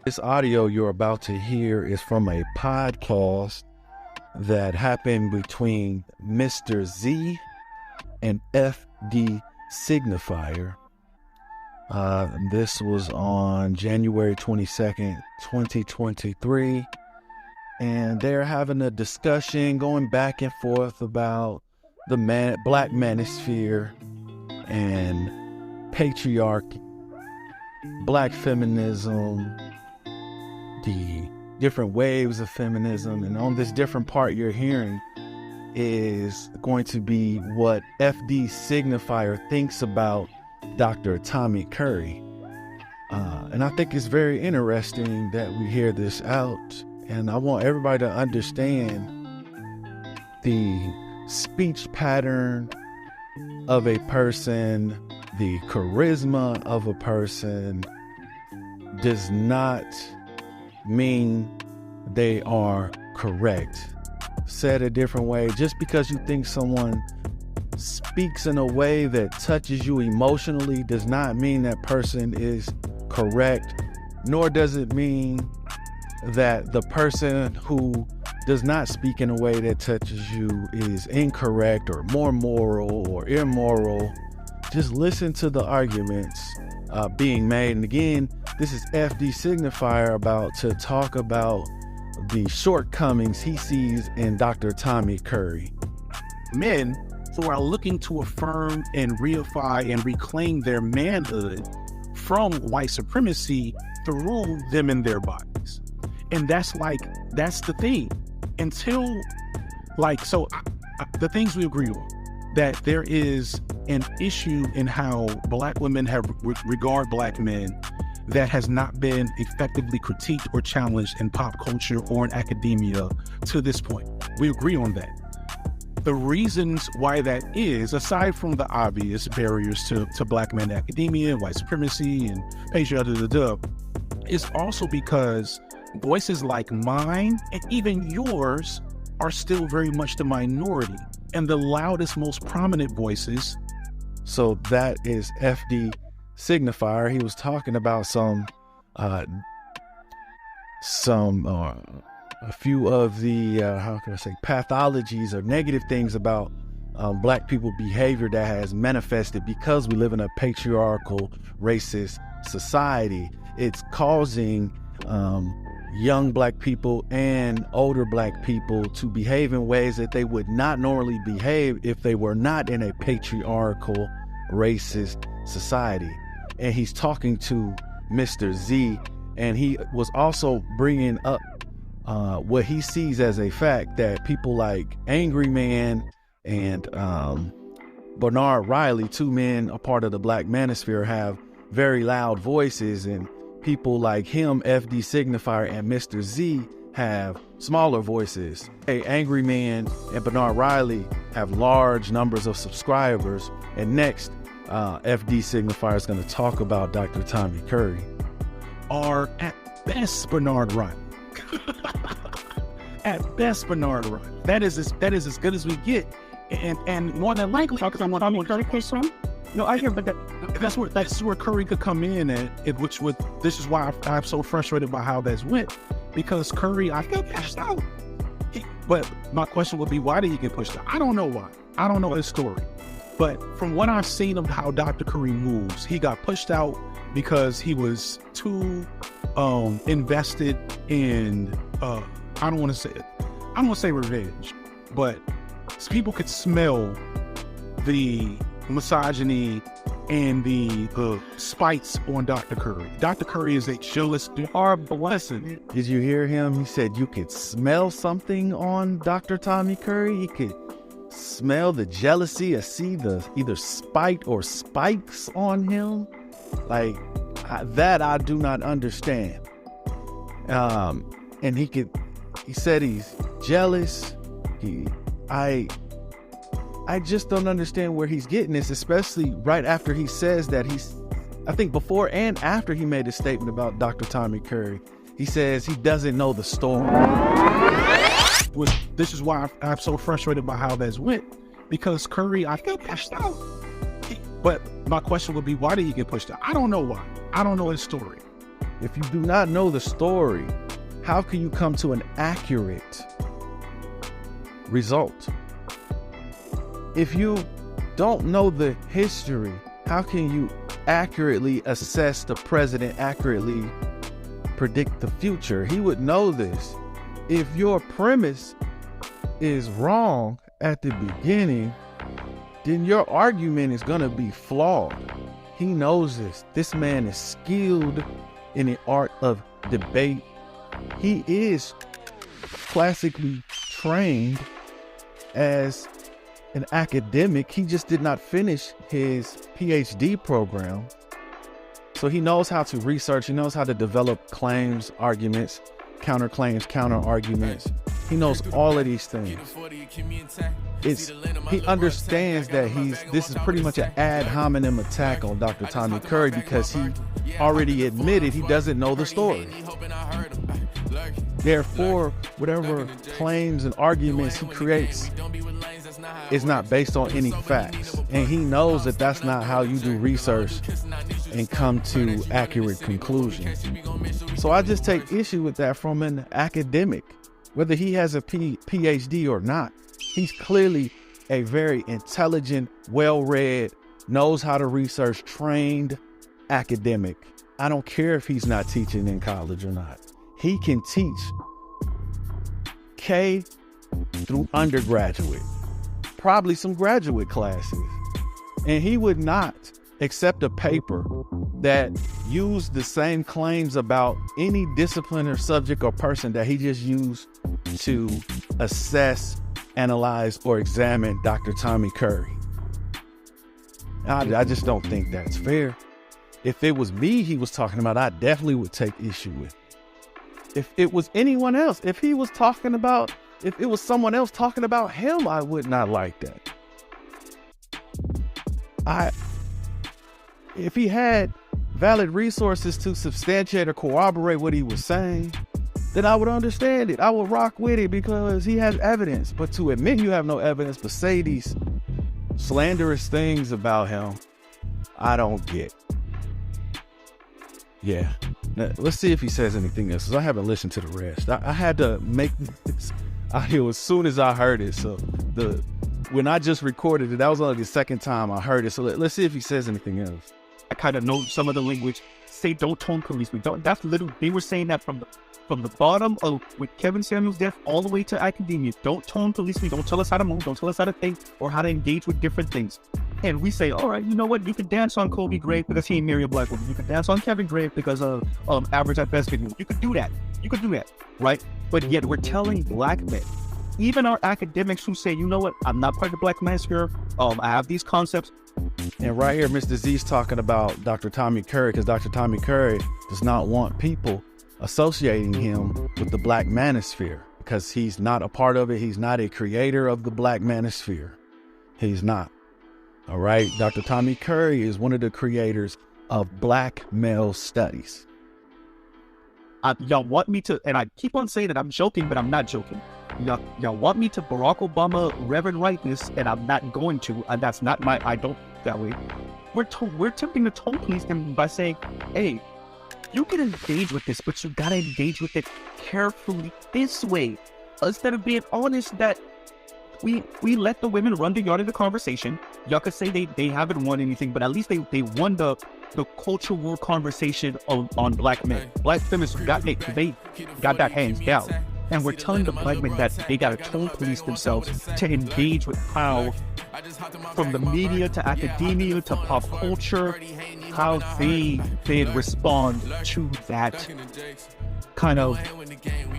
This audio you're about to hear is from a podcast that happened between Mr. Z and FD Signifier. This was on January 22nd, 2023. And they're having a discussion going back and forth about the Black Manosphere and patriarchy, Black feminism, the different waves of feminism. And on this different part you're hearing is going to be what FD Signifier thinks about Dr. Tommy Curry. And I think it's very interesting that we hear this out. And I want everybody to understand the speech pattern of a person, the charisma of a person does not mean they are correct. Said a different way, just because you think someone speaks in a way that touches you emotionally does not mean that person is correct, nor does it mean that the person who does not speak in a way that touches you is incorrect or more moral or immoral. Just listen to the arguments being made. And again, this is FD Signifier about to talk about the shortcomings he sees in Dr. Tommy Curry. Men who are looking to affirm and reify and reclaim their manhood from white supremacy through them in their bodies. And that's the thing. Until, the things we agree on, that there is an issue in how Black women have regard Black men that has not been effectively critiqued or challenged in pop culture or in academia to this point. We agree on that. The reasons why that is, aside from the obvious barriers to Black men in academia, white supremacy, and patriarchy, is also because voices like mine and even yours are still very much the minority and the loudest, most prominent voices. So that is FD Signifier. He was talking about a few of the pathologies or negative things about Black people behavior that has manifested because we live in a patriarchal, racist society. It's causing young Black people and older Black people to behave in ways that they would not normally behave if they were not in a patriarchal, racist society. And he's talking to Mr. Z, and he was also bringing up what he sees as a fact that people like Angry Man and Bernard Riley, two men a part of the Black Manosphere, have very loud voices, and people like him, FD Signifier, and Mr. Z have smaller voices. Angry Man and Bernard Riley have large numbers of subscribers. And next, FD Signifier is going to talk about Dr. Tommy Curry. Are at best Bernard Riley. At best Bernard Riley. That is as good as we get. And more than likely, because I'm on Curry from. No, I hear, but that's where Curry could come in, this is why I'm so frustrated by how that's went, because Curry, I feel pushed out. But my question would be, why did he get pushed out? I don't know why. I don't know his story. But from what I've seen of how Dr. Curry moves, he got pushed out because he was too invested in I don't want to say revenge, but people could smell the misogyny and the spites on Dr. Curry. Dr. Curry is a jealous, horrible blessing. Did you hear him? He said you could smell something on Dr. Tommy Curry. He could smell the jealousy or see the either spite or spikes on him. That I do not understand. And he said he's jealous. I just don't understand where he's getting this, especially right after he says that I think before and after he made a statement about Dr. Tommy Curry, he says he doesn't know the story. This is why I'm so frustrated by how that's went, because Curry, I feel pushed out. But my question would be, why did he get pushed out? I don't know why. I don't know his story. If you do not know the story, how can you come to an accurate result? If you don't know the history, how can you accurately assess the president, accurately predict the future? He would know this. If your premise is wrong at the beginning, then your argument is going to be flawed. He knows this. This man is skilled in the art of debate. He is classically trained as an academic. He just did not finish his PhD program. So he knows how to research. He knows how to develop claims, arguments, counterclaims, counter arguments. He knows all of these things. He understands that this is pretty much an ad hominem attack on Dr. Tommy Curry because he already admitted he doesn't know the story. Therefore, whatever claims and arguments he creates is not based on any facts. And he knows that that's not how you do research and come to accurate conclusions. So I just take issue with that from an academic. Whether he has a PhD or not, he's clearly a very intelligent, well-read, knows how to research, trained academic. I don't care if he's not teaching in college or not. He can teach K through undergraduate, probably some graduate classes. And he would not accept a paper that used the same claims about any discipline or subject or person that he just used to assess, analyze, or examine Dr. Tommy Curry. I just don't think that's fair. If it was me he was talking about, I definitely would take issue with it. If it was anyone else, if it was someone else talking about him, I would not like that. If he had valid resources to substantiate or corroborate what he was saying, then I would understand it. I would rock with it because he has evidence. But to admit you have no evidence, but say these slanderous things about him, I don't get. Yeah. Now, let's see if he says anything else, because I haven't listened to the rest. I had to make this audio as soon as I heard it. So when I just recorded it, that was only the second time I heard it. So let's see if he says anything else. I kind of know some of the language. Say, don't tone police me. That's literally, they were saying that from the bottom of with Kevin Samuels' death all the way to academia. Don't tone police me. Don't tell us how to move. Don't tell us how to think or how to engage with different things. And we say, all right, you know what? You can dance on Kobe Gray because he ain't marry a black woman. You can dance on Kevin Gray because of average at best video. You could do that. You could do that, right? But yet we're telling black men, even our academics who say, you know what? I'm not part of the Black Manosphere. I have these concepts. And right here, Mr. Z's talking about Dr. Tommy Curry, because Dr. Tommy Curry does not want people associating him with the Black Manosphere because he's not a part of it. He's not a creator of the Black Manosphere. He's not. All right. Dr. Tommy Curry is one of the creators of Black Male Studies. Y'all want me to, and I keep on saying that I'm joking, but I'm not joking. Y'all want me to Barack Obama Reverend Rightness, and I'm not going to, and that's not I don't that way. We're attempting to tone police him by saying, hey, you can engage with this, but you gotta engage with it carefully this way. Instead of being honest that we let the women run the yard of the conversation. Y'all could say they haven't won anything, but at least they won the culture war conversation on black men. Black feminists they got that hands down. And we're telling the black men that they gotta tone police themselves to engage with how, from the media to academia to pop culture, how they respond to that kind of,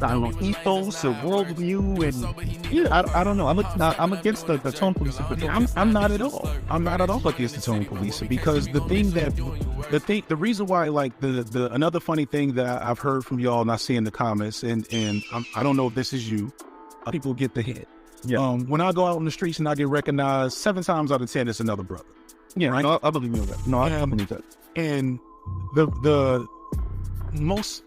I don't know, ethos or worldview. And yeah, I don't know. I'm against the tone policing. I'm not at all. I'm not at all against the tone policing, because the reason why, like the another funny thing that I've heard from y'all and I see in the comments, and I don't know if this is you, people get the hint. Yeah. When I go out on the streets and I get recognized, 7 times out of 10 it's another brother. Yeah, right? No, I believe you that. No, I believe that. And the most,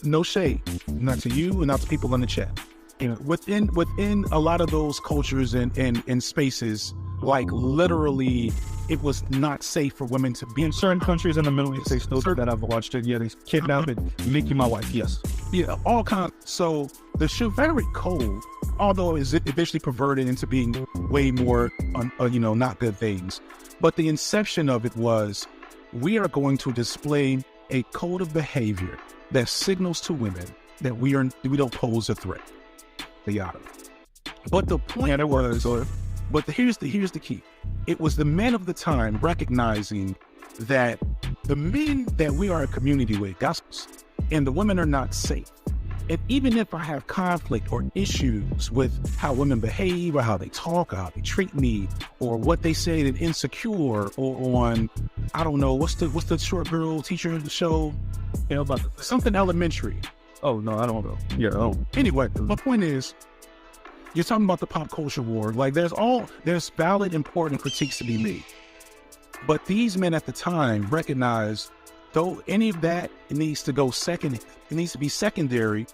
no shade, not to you and not to people in the chat. You know, within a lot of those cultures and spaces, like literally it was not safe for women to be In certain countries in the Middle East, they still do that. I've watched it. Yeah, they kidnap and make you my wife. Yes. Yeah, all kinds. So the chivalric code, although it's eventually perverted into being way more, not good things, but the inception of it was, we are going to display a code of behavior that signals to women that we don't pose a threat. But the point was, here's the key. It was the men of the time recognizing that the men that we are a community with, gospels, and the women are not safe. And even if I have conflict or issues with how women behave or how they talk or how they treat me or what they say in Insecure or on, I don't know, what's the short girl teacher show? About something elementary. Oh, no, I don't know. Yeah. Oh. Anyway, my point is, you're talking about the pop culture war. Like, there's valid, important critiques to be made. But these men at the time recognized, though any of that needs to go second, it needs to be secondary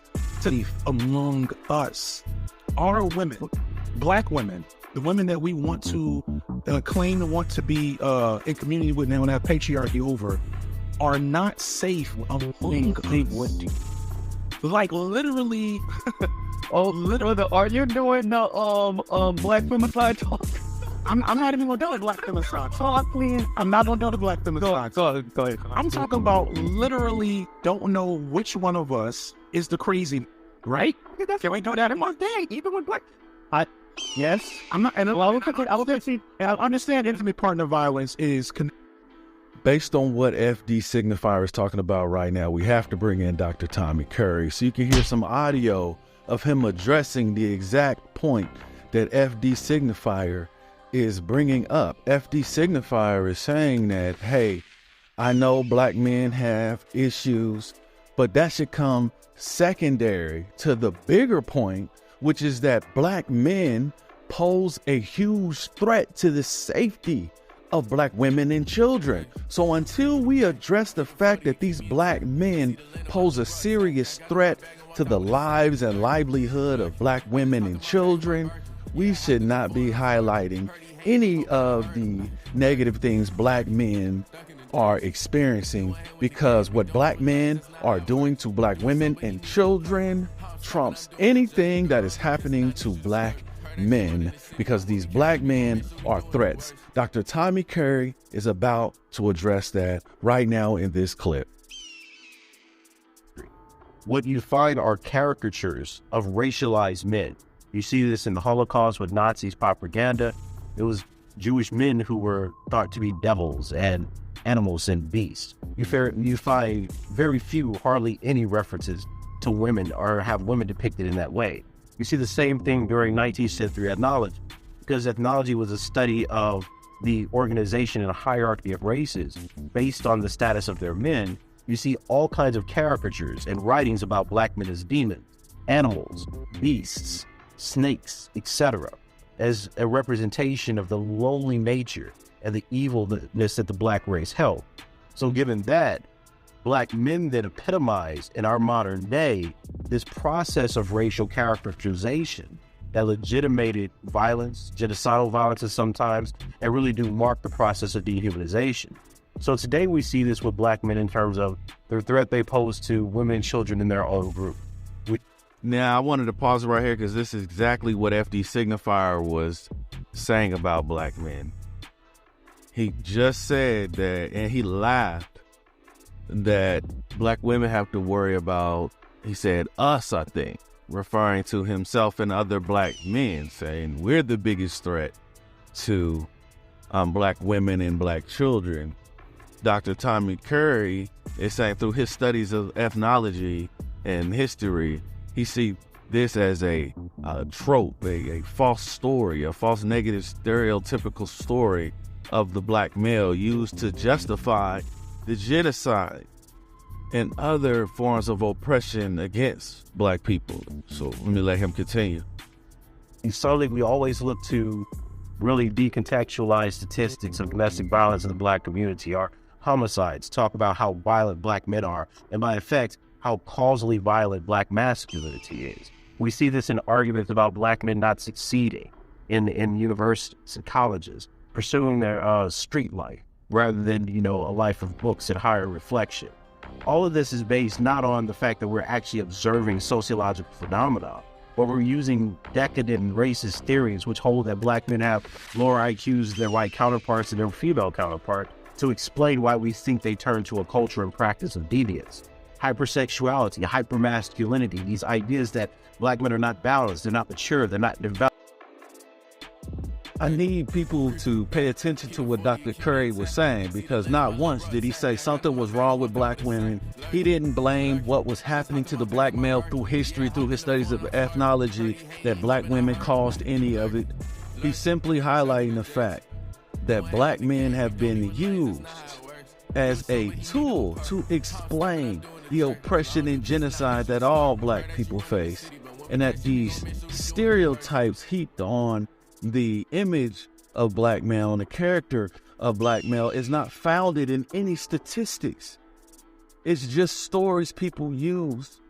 to the among us. Our women, Black women, the women that we want to claim to want to be in community with now and have patriarchy over, are not safe among us. Like, literally. Oh, literally, are you doing the Black femicide talk? I'm not even gonna do the Black femicide talk, please. I'm not gonna do the Black femicide. Go ahead. I'm talking about literally don't know which one of us is the crazy, right? Can we do that in one day? Even with Black. Yes. I'm not. And I understand intimate partner violence is. Based on what FD Signifier is talking about right now, we have to bring in Dr. Tommy Curry so you can hear some audio of him addressing the exact point that FD Signifier is bringing up. FD Signifier is saying that, hey, I know Black men have issues, but that should come secondary to the bigger point, which is that Black men pose a huge threat to the safety of Black women and children. So until we address the fact that these Black men pose a serious threat to the lives and livelihood of Black women and children, we should not be highlighting any of the negative things Black men are experiencing, because what Black men are doing to Black women and children trumps anything that is happening to Black men, because these Black men are threats. Dr. Tommy Curry is about to address that right now in this clip. What you find are caricatures of racialized men. You see this in the Holocaust with Nazis propaganda. It was Jewish men who were thought to be devils and animals and beasts. You find very few, hardly any references to women or have women depicted in that way. You see the same thing during 19th century ethnology, because ethnology was a study of the organization and hierarchy of races based on the status of their men. You see all kinds of caricatures and writings about Black men as demons, animals, beasts, snakes, etc., as a representation of the lowly nature and the evilness that the Black race held. So given that, Black men then epitomize in our modern day this process of racial characterization that legitimated violence, genocidal violence sometimes, and really do mark the process of dehumanization. So today we see this with Black men in terms of the threat they pose to women and children in their own group. Now, I wanted to pause right here because this is exactly what FD Signifier was saying about Black men. He just said that, and he laughed, that Black women have to worry about, he said, us, I think, referring to himself and other Black men, saying we're the biggest threat to Black women and Black children. Dr. Tommy Curry is saying through his studies of ethnology and history, he sees this as a trope, a false story, a false negative stereotypical story of the Black male used to justify the genocide and other forms of oppression against Black people. So let me let him continue. And certainly we always look to really decontextualize statistics of domestic violence in the Black community. Our homicides talk about how violent Black men are, and by effect, how causally violent Black masculinity is. We see this in arguments about Black men not succeeding in universities and colleges, pursuing their street life rather than, a life of books and higher reflection. All of this is based not on the fact that we're actually observing sociological phenomena, but we're using decadent and racist theories which hold that black men have lower IQs than their white counterparts and their female counterpart to explain why we think they turn to a culture and practice of deviance. Hypersexuality, hypermasculinity, these ideas that black men are not balanced, they're not mature, they're not developed. I need people to pay attention to what Dr. Curry was saying, because not once did he say something was wrong with black women. He didn't blame what was happening to the black male through history, through his studies of ethnology, that black women caused any of it. He's simply highlighting the fact that black men have been used as a tool to explain the oppression and genocide that all black people face, and that these stereotypes heaped on the image of black male and the character of black male is not founded in any statistics. It's just stories people use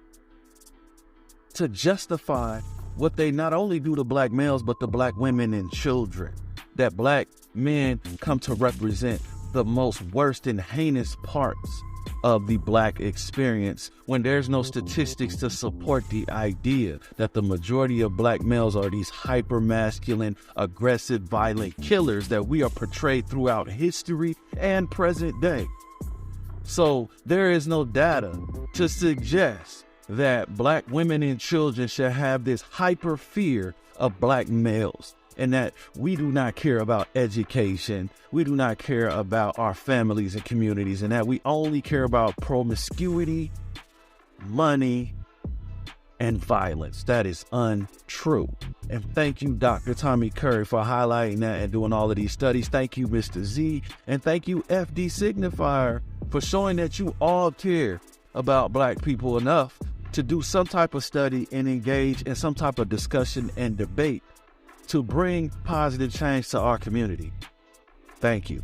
to justify what they not only do to black males, but to black women and children. That black men come to represent the most worst and heinous parts of the black experience, when there's no statistics to support the idea that the majority of black males are these hyper-masculine, aggressive, violent killers that we are portrayed throughout history and present day. So there is no data to suggest that black women and children should have this hyper fear of black males, and that we do not care about education, we do not care about our families and communities, and that we only care about promiscuity, money, and violence. That is untrue. And thank you, Dr. Tommy Curry, for highlighting that and doing all of these studies. Thank you, Mr. Z, and thank you, FD Signifier, for showing that you all care about black people enough to do some type of study and engage in some type of discussion and debate to bring positive change to our community. Thank you.